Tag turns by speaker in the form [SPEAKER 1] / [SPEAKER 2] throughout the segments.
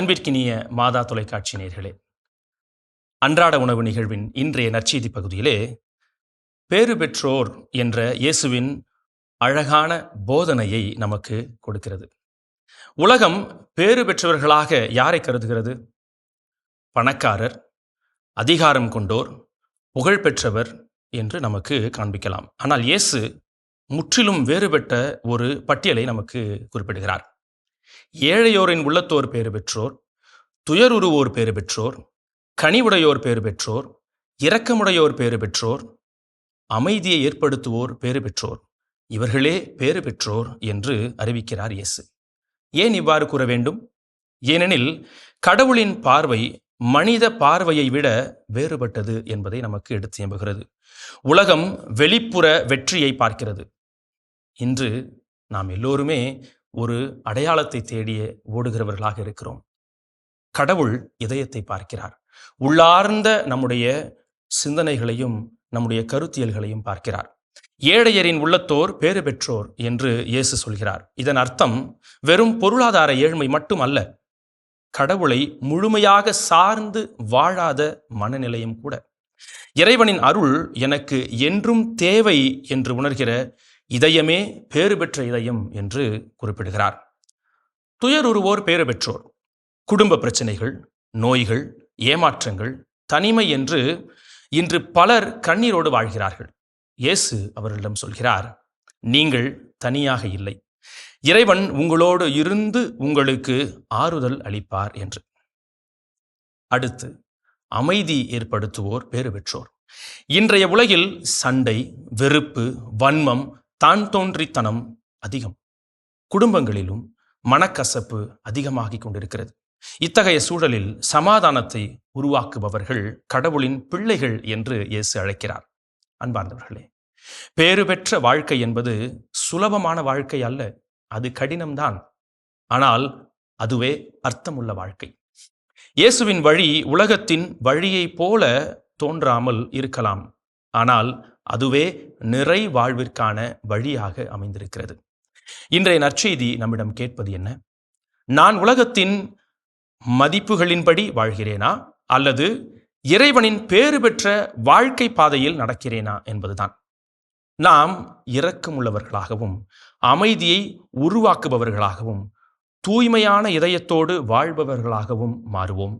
[SPEAKER 1] அன்பிற்கினிய மாதா தொலைக்காட்சி நேயர்களே, அன்றாட உணவு நிகழ்வின் இன்றைய நற்செய்தி பகுதியிலே பேறு பெற்றோர் என்ற இயேசுவின் அழகான போதனையை நமக்கு கொடுக்கிறது. உலகம் பேறு பெற்றவர்களாக யாரை கருதுகிறது? பணக்காரர், அதிகாரம் கொண்டோர், புகழ் பெற்றவர் என்று நமக்கு காண்பிக்கலாம். ஆனால் இயேசு முற்றிலும் வேறுபட்ட ஒரு பட்டியலை நமக்கு குறிப்பிடுகிறார். ஏழையோரின் உள்ளத்தோர் பேறு பெற்றோர், துயருருவோர் பேறு பெற்றோர், கனிவுடையோர் பேறு பெற்றோர், இரக்கமுடையோர் பேறு பெற்றோர், அமைதியை ஏற்படுத்துவோர் பேறு பெற்றோர், இவர்களே பேறு பெற்றோர் என்று அறிவிக்கிறார் இயேசு. ஏன் இவ்வாறு கூற வேண்டும்? ஏனெனில் கடவுளின் பார்வை மனித பார்வையை விட வேறுபட்டது என்பதை நமக்கு எடுத்து எம்புகிறது. உலகம் வெளிப்புற வெற்றியை பார்க்கிறது. இன்று நாம் எல்லோருமே ஒரு அடையாளத்தை தேடிய ஓடுகிறவர்களாக இருக்கிறோம். கடவுள் இதயத்தை பார்க்கிறார். உள்ளார்ந்த நம்முடைய சிந்தனைகளையும் நம்முடைய கருத்தியல்களையும் பார்க்கிறார். ஏழையரின் உள்ளத்தோர் பேறு பெற்றோர் என்று இயேசு சொல்கிறார். இதன் அர்த்தம் வெறும் பொருளாதார ஏழ்மை மட்டும் அல்ல, கடவுளை முழுமையாக சார்ந்து வாழாத மனநிலையும் கூட. இறைவனின் அருள் எனக்கு என்றும் தேவை என்று உணர்கிற இதயமே பேறு பெற்ற இதயம் என்று குறிப்பிடுகிறார். துயருருவோர் பேறு பெற்றோர். குடும்ப பிரச்சனைகள், நோய்கள், ஏமாற்றங்கள், தனிமை என்று இன்று பலர் கண்ணீரோடு வாழ்கிறார்கள். இயேசு அவர்களிடம் சொல்கிறார், நீங்கள் தனியாக இல்லை, இறைவன் உங்களோடு இருந்து உங்களுக்கு ஆறுதல் அளிப்பார் என்று. அடுத்து, அமைதி ஏற்படுத்துவோர் பேறு பெற்றோர். இன்றைய உலகில் சண்டை, வெறுப்பு, வன்மம், தான் தோன்றித்தனம் அதிகம். குடும்பங்களிலும் மனக்கசப்பு அதிகமாகிக் கொண்டிருக்கிறது. இத்தகைய சூழலில் சமாதானத்தை உருவாக்குபவர்கள் கடவுளின் பிள்ளைகள் என்று இயேசு அழைக்கிறார். அன்பார்ந்தவர்களே, பேறு பெற்ற வாழ்க்கை என்பது சுலபமான வாழ்க்கை அல்ல, அது கடினம்தான். ஆனால் அதுவே அர்த்தமுள்ள வாழ்க்கை. இயேசுவின் வழி உலகத்தின் வழியை போல தோன்றாமல் இருக்கலாம், ஆனால் அதுவே நிறை வாழ்விற்கான வழியாக அமைந்திருக்கிறது. இன்றைய நற்செய்தி நம்மிடம் கேட்பது என்ன? நான் உலகத்தின் மதிப்புகளின்படி வாழ்கிறேனா அல்லது இறைவனின் பேறு பெற்ற வாழ்க்கை பாதையில் நடக்கிறேனா என்பதுதான். நாம் இரக்கமுள்ளவர்களாகவும் அமைதியை உருவாக்குபவர்களாகவும் தூய்மையான இதயத்தோடு வாழ்பவர்களாகவும் மாறுவோம்.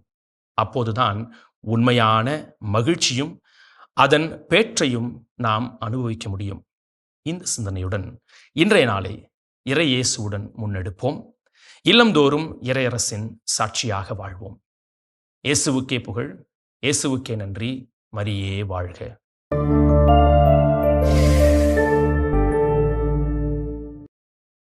[SPEAKER 1] அப்போதுதான் உண்மையான மகிழ்ச்சியும் அதன் பேற்றையும் நாம் அனுபவிக்க முடியும். இந்த சிந்தனையுடன் இன்றைய நாளை இறை இயேசுவுடன் முன்னெடுப்போம். இல்லந்தோறும் இறையரசின் சாட்சியாக வாழ்வோம். இயேசுவுக்கே புகழ், இயேசுவுக்கே நன்றி, மரியே வாழ்க.